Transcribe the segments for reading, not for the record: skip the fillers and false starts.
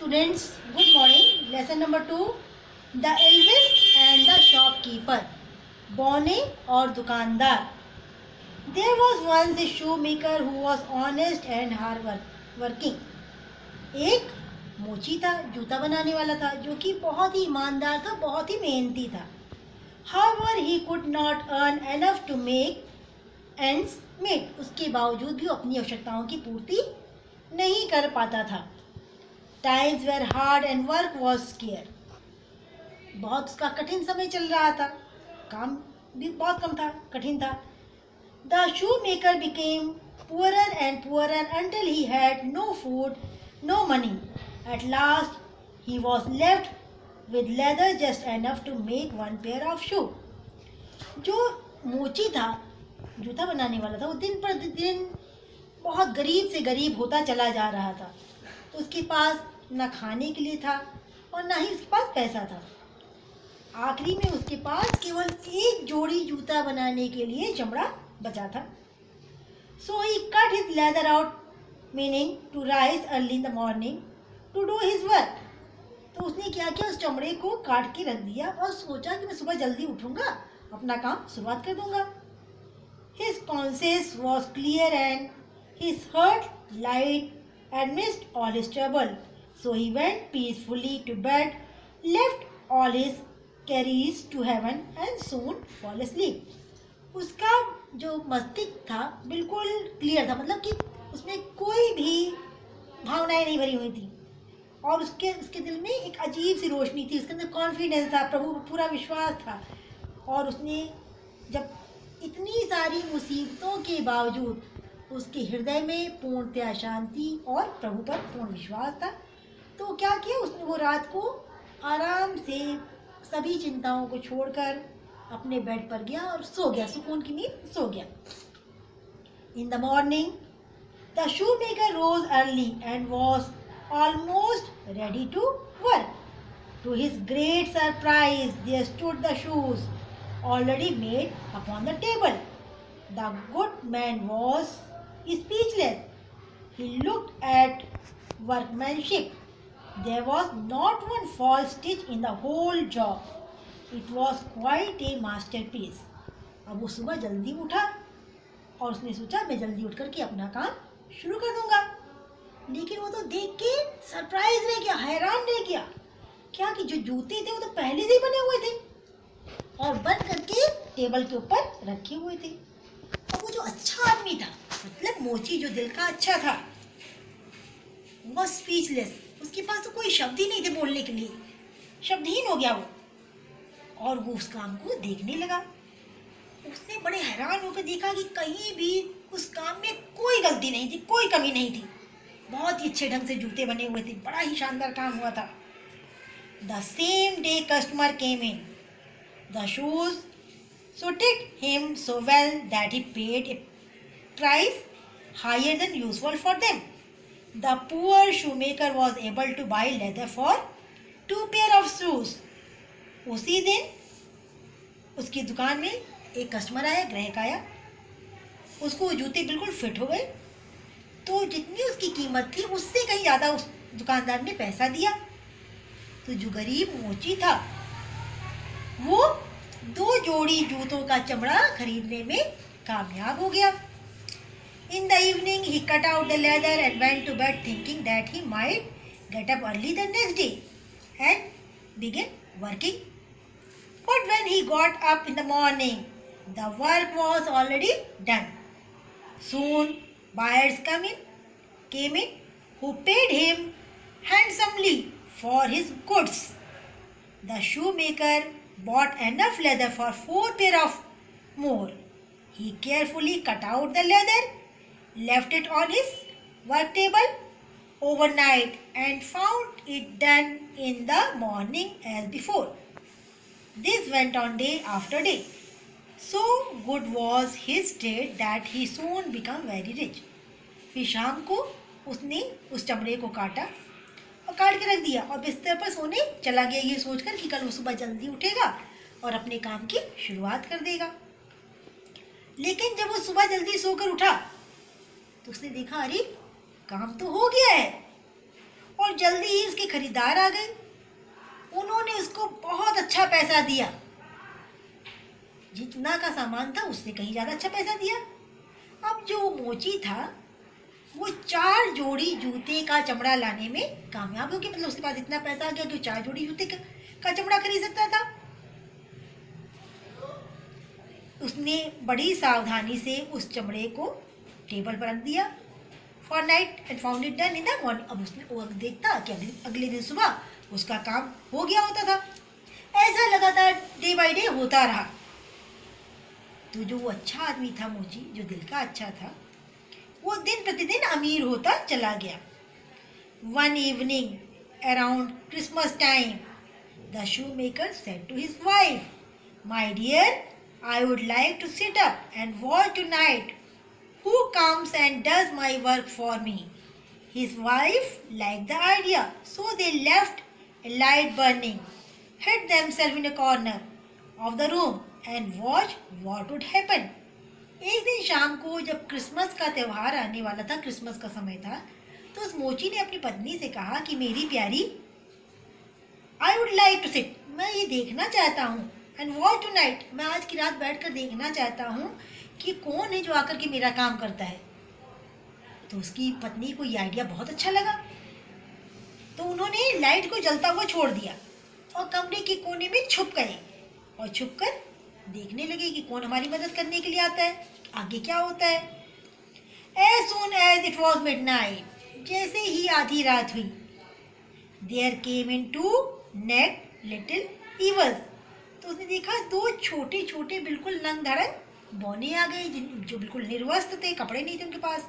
Students, good morning. Lesson number 2, The Elvis and the Shopkeeper. बौने और दुकानदार. There was once a shoemaker who was honest and hard working. एक मोची था, जूता बनाने वाला था, जो कि बहुत ही ईमानदार था, बहुत ही मेहनती था. However, he could not earn enough to make ends meet. उसके बावजूद भी अपनी आवश्यकताओं की पूर्ति नहीं कर पाता था. Times were hard and work was scarce. बहुत उसका कठिन समय चल रहा था, काम भी बहुत कम था, कठिन था. The shoemaker became poorer and poorer until he had no food, no money. At last, he was left with leather just enough to make one pair of shoe. जो मोची था, जूता बनाने वाला था, वो दिन पर दिन बहुत गरीब से गरीब होता चला जा रहा था. तो उसके पास ना खाने के लिए था और ना ही उसके पास पैसा था. आखिरी में उसके पास केवल एक जोड़ी जूता बनाने के लिए चमड़ा बचा था. So he cut his leather out, meaning to rise early in the morning to do his work. तो उसने क्या किया, उस चमड़े को काट के रख दिया और सोचा कि मैं सुबह जल्दी उठूंगा, अपना काम शुरुआत कर दूंगा. His conscience was clear and his heart light amidst all his trouble. So he went peacefully to bed, left all his carries to heaven and soon fall asleep. उसका जो मस्तिष्क था बिल्कुल क्लियर था, मतलब कि उसमें कोई भी भावनाएं नहीं भरी हुई थी और उसके दिल में एक अजीब सी रोशनी थी. उसके अंदर कॉन्फिडेंस था, प्रभु पर पूरा विश्वास था. और उसने जब इतनी सारी मुसीबतों के बावजूद उसके हृदय में पूर्णतया शांति और प्रभु पर पूर्ण विश्वास था, तो क्या किया उसने, वो रात को आराम से सभी चिंताओं को छोड़कर अपने बेड पर गया और सो गया, सुकून की नींद सो गया. In the morning the shoemaker rose early and was almost ready to work. To his great surprise, there stood the shoes already made upon the table. The good man was speechless. He looked at workmanship. There was not one false stitch in the whole job. It was quite a masterpiece. अब वो सुबह जल्दी उठा और उसने सोचा मैं जल्दी उठ करके अपना काम शुरू कर दूंगा. लेकिन वो तो देख के सरप्राइज रह गया, हैरान रह गया. क्या कि जो जूते थे वो तो पहले से ही बने हुए थे और बन करके टेबल के ऊपर रखे हुए थे. और वो जो अच्छा आदमी था, मतलब मोची जो दिल का अच्छा था, वो स्पीचलेस. उसके पास तो कोई शब्द ही नहीं थे बोलने के लिए, शब्दहीन हो गया वो. और वो उस काम को देखने लगा. उसने बड़े हैरान होकर देखा कि कहीं भी उस काम में कोई गलती नहीं थी, कोई कमी नहीं थी. बहुत ही अच्छे ढंग से जूते बने हुए थे, बड़ा ही शानदार काम हुआ था. The same day customer came in. The shoes suited him so well that he paid a price higher than usual for them. The poor shoemaker was able to buy leather for 2 pair of shoes. उसी दिन उसकी दुकान में एक customer आया, ग्राहक आया. उसको जूते बिल्कुल फिट हो गए, तो जितनी उसकी कीमत थी उससे कहीं ज़्यादा उस दुकानदार ने पैसा दिया. तो जो गरीब मोची था वो 2 जोड़ी जूतों का चमड़ा खरीदने में कामयाब हो गया. In the evening he cut out the leather and went to bed thinking that he might get up early the next day and begin working. But when he got up in the morning, the work was already done. Soon buyers came in who paid him handsomely for his goods. The shoemaker bought enough leather for 4 pair of more. He carefully cut out the leather, left it on his work table overnight and found it done in the morning as before. This went on day after day. So good was his trade that he soon became very rich. फिर शाम को उसने उस चमड़े को काटा और काट के रख दिया और बिस्तर पर सोने चला गया, ये सोचकर कि कल वो सुबह जल्दी उठेगा और अपने काम की शुरुआत कर देगा. लेकिन जब वो सुबह जल्दी सोकर उठा तो उसने देखा, अरे काम तो हो गया है और जल्दी ही उसके खरीदार आ गए। उन्होंने उसको बहुत अच्छा पैसा दिया, जितना का सामान था उससे कहीं ज़्यादा अच्छा पैसा दिया। अब जो मोची था वो 4 जोड़ी जूते का चमड़ा लाने में कामयाब हो गया। मतलब उसके पास इतना पैसा आ गया कि 4 जोड़ी जूते का चमड़ा खरीद सकता था। उसने बड़ी सावधानी से उस चमड़े को टेबल पर रख दिया। For night and found it done in the morning. अब उसने वो देखता कि अगले दिन सुबह उसका काम हो गया होता था। ऐसा लगातार डे बाय डे होता रहा। तो जो वो अच्छा आदमी था मोची, जो दिल का अच्छा था, वो दिन प्रतिदिन अमीर होता चला गया। One evening around Christmas time the shoe maker said to his wife, my dear, I would like to sit up and watch tonight. Who comes and does my work for me? His wife liked the idea, so they left a light burning, hid themselves in a corner of the room and watched what would happen. एक दिन शाम को जब Christmas का त्यौहार आने वाला था, क्रिसमस का समय था, तो उस मोची ने अपनी पत्नी से कहा कि मेरी प्यारी, I would like to sit, मैं ये देखना चाहता हूँ, एंड वॉच टू नाइट, मैं आज की रात बैठकर देखना चाहता हूँ कि कौन है जो आकर के मेरा काम करता है। तो उसकी पत्नी को ये आइडिया बहुत अच्छा लगा। तो उन्होंने लाइट को जलता हुआ छोड़ दिया और कमरे के कोने में छुप गए और छुपकर देखने लगे कि कौन हमारी मदद करने के लिए आता है, आगे क्या होता है। As soon as it was midnight, जैसे ही आधी रात हुई, there came in two neat little evils, तो उसने देखा 2 छोटे छोटे बिल्कुल नंग धड़ंग बौने आ गए, जो बिल्कुल निर्वस्त्र थे, कपड़े नहीं थे उनके पास।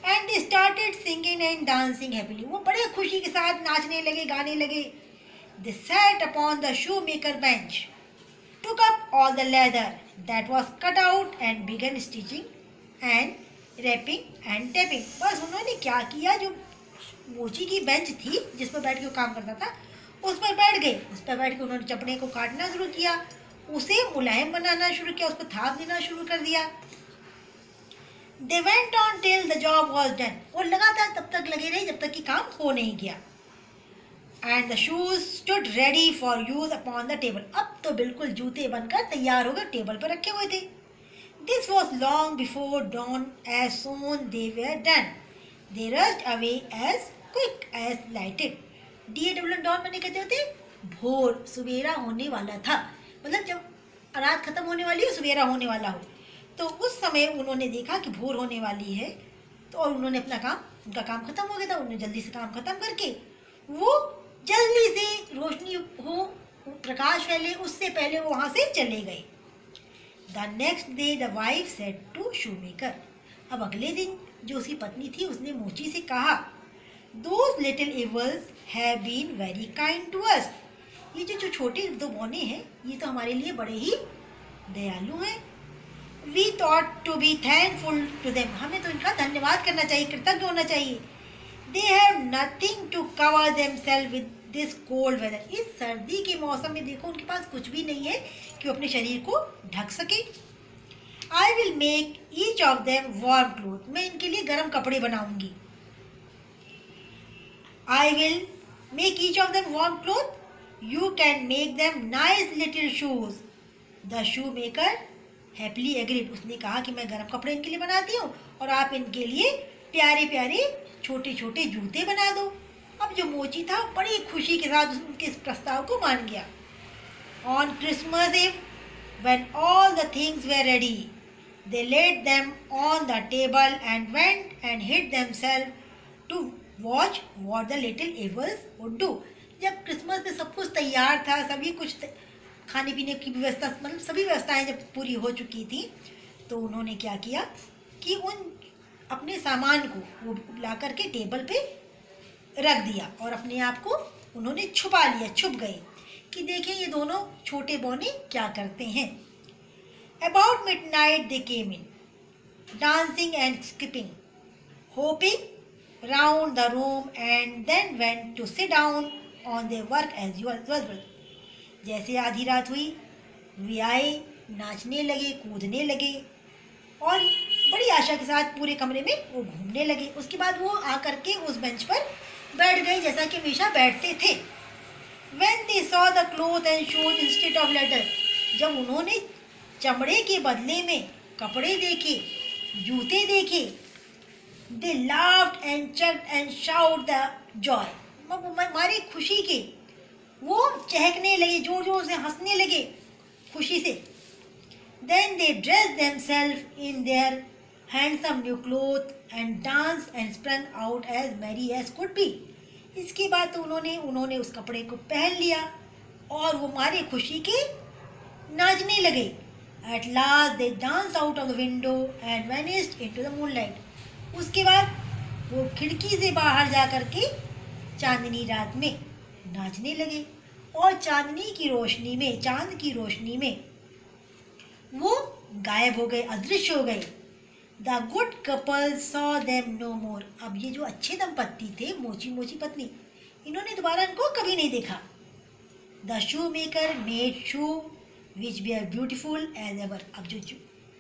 And they started singing and dancing happily, वो बड़े खुशी के साथ नाचने लगे, गाने लगे। They sat upon the shoe maker bench, took up all the leather that was cut out and began stitching and wrapping and tapping. बस उन्होंने क्या किया, जो मोची की बेंच थी जिस पर बैठ के वो काम करता था, उस पर बैठ गए। उस पर बैठ के उन्होंने चपड़े को काटना शुरू किया, उसे मुलायम बनाना शुरू किया, उस पर थाप देना शुरू कर दिया। They went on till the job was done, और लगातार तब तक लगे रहे जब तक कि काम हो नहीं गया। And the shoes stood ready for use upon the table, अब तो बिल्कुल जूते बनकर तैयार होकर टेबल पर रखे हुए थे। This was long before dawn, as soon they were done, they rushed away as quick as lighted. DAWN dawn मैंने कहते होते भोर, सवेरा होने वाला था, मतलब जब रात खत्म होने वाली हो, सवेरा होने वाला हो, तो उस समय उन्होंने देखा कि भोर होने वाली है। तो और उन्होंने अपना काम, उनका काम खत्म हो गया था, उन्होंने जल्दी से काम खत्म करके वो जल्दी से रोशनी हो, प्रकाश फैले, उससे पहले वो वहाँ से चले गए। The next day the wife said to shoemaker, अब अगले दिन जो उसकी पत्नी थी उसने मोची से कहा, Those little evils have been very kind to us. ये जो छोटे 2 बौने हैं, ये तो हमारे लिए बड़े ही दयालु हैं। We thought to be thankful to them. हमें तो इनका धन्यवाद करना चाहिए, कृतज्ञ होना चाहिए। They have nothing to cover themselves with this cold weather. इस सर्दी के मौसम में देखो उनके पास कुछ भी नहीं है कि वो अपने शरीर को ढक सके। I will make each of them warm clothes. मैं इनके लिए गर्म कपड़े बनाऊंगी। I will make each of them warm clothes. You can make them nice little shoes. The shoemaker happily agreed. उसने कहा कि मैं गर्म कपड़े इनके लिए बनाती हूँ और आप इनके लिए प्यारे प्यारे छोटे छोटे जूते बना दो। अब जो मोची था बड़ी खुशी के साथ उनके इस प्रस्ताव को मान गया। On Christmas Eve, when all the things were ready, they laid them on the table and went and hid themselves to watch what the little evils would do. जब क्रिसमस में सब कुछ तैयार था, सभी कुछ खाने पीने की व्यवस्था, मतलब सभी व्यवस्थाएं जब पूरी हो चुकी थी, तो उन्होंने क्या किया कि उन अपने सामान को वो ला करके टेबल पे रख दिया और अपने आप को उन्होंने छुपा लिया, छुप गए कि देखें ये दोनों छोटे बौने क्या करते हैं। About midnight they came in, dancing and skipping, hopping round the room and then went to sit down on their work as usual. जैसे आधी रात हुई, वे आए, नाचने लगे, कूदने लगे और बड़ी आशा के साथ पूरे कमरे में वो घूमने लगे। उसके बाद वो आकर के उस बेंच पर बैठ गए जैसा कि हमेशा बैठते थे। When they saw the cloth and shoes instead of leather, जब उन्होंने चमड़े के बदले में कपड़े देखे, जूते देखे, they laughed and checked and shouted the joy. मारे खुशी के वो चहकने लगे, जोर जोर से हंसने लगे खुशी से। Then they dressed themselves in their handsome new clothes and danced and sprang out as merry as could be. इसके बाद तो उन्होंने उस कपड़े को पहन लिया और वो मारे खुशी के नाचने लगे। At last they danced out of the window and vanished into the moonlight. उसके बाद वो खिड़की से बाहर जा कर के चांदनी रात में नाचने लगे और चांदनी की रोशनी में, चांद की रोशनी में वो गायब हो गए, अदृश्य हो गए। The good couple saw them no more. अब ये जो अच्छे दंपत्ति थे, मोची मोची पत्नी, इन्होंने दोबारा इनको कभी नहीं देखा। The shoemaker made shoe which were beautiful as ever. अब जो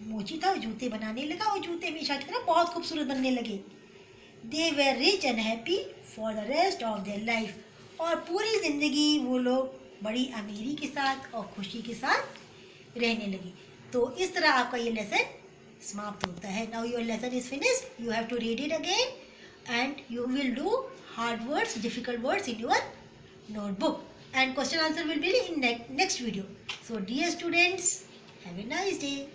मोची था वो जूते बनाने लगा और जूते हमेशा की तरह बहुत खूबसूरत बनने लगे। They were rich and happy for the rest of their life. और पूरी जिंदगी वो लोग बड़ी अमीरी के साथ और खुशी के साथ रहने लगे। तो इस तरह आपका ये लेसन समाप्त होता है। Now your lesson is finished. You have to read it again and you will do hard words, difficult words in your notebook. And question answer will be in next video. So dear students, have a nice day.